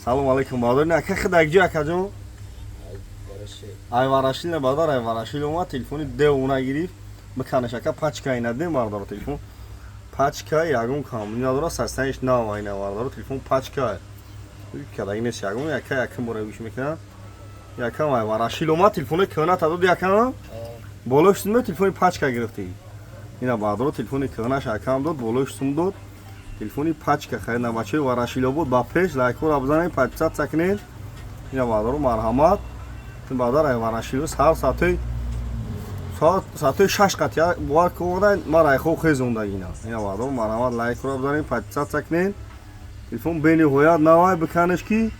салом алейкум баъдор не ака хидаҷи акаҷон ай варашил не баъдор ай варашил омад телефони девуна гирифт биканаш ака пачка инадем бардор телефон пачка ягон камни надора састаниш нав айна бардор телефон пачка кадаги нест ягон яка яка бора гӯш мекунад якам ай варашил омад телефони кӯна тадод якам болош сум дод телефони пачка гирифтӣ ина баъдор телефони кӯнаш акам дод болош сум дод телефони пачка хайна бачаи варашило буд ба пеш лайкора бзанем пачка цакнем ина баъдор марҳамат баъдар ай варашило сар саъати 6 қат як бор кӯда ма райхо хезондагина ина баъдор марҳамат лайкора бзанем пачка цакнем телефон бениҳоят навай биканеш ки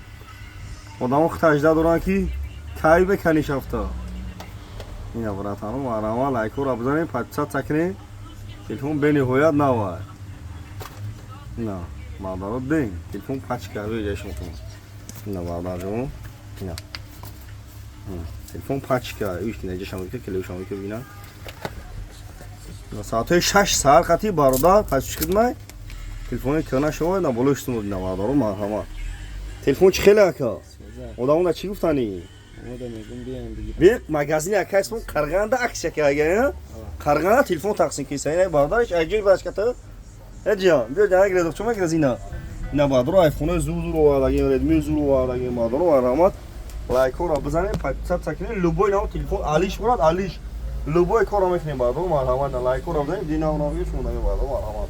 одамо хитажда доранд ки кай беканиш афта ина братано марҳамат лайкора бзанем пачка цакнем телефон бениҳоят навай ина баъдаро ден телефон пачка веҷашон ина баъдарҷон ина телефон пачка ишкинаҷашамка келешамка бина саъатои 6 сар қати бародар пачкидмай телефони кӯна шова на болоштум ина баъдаро марҳамат телефон чӣ хеле ака одамона чӣ гуфтани бек магазини ака исмон қарғанда аксия каага қарғанда телефон тақсим киса ина бародариш аҷои бачката эҷон биё ҷана гирезов чума гирезина ина баъдаро айфонои зур овардагем редми зур овардагем баъдаро марҳамат лайкора бизанем пачка цакнем любой намо телефон алиш борад алиш любой корро мекунем баъдаро марҳамат лайкора бизанем динавнавӣ шундагем баъдаро марҳамат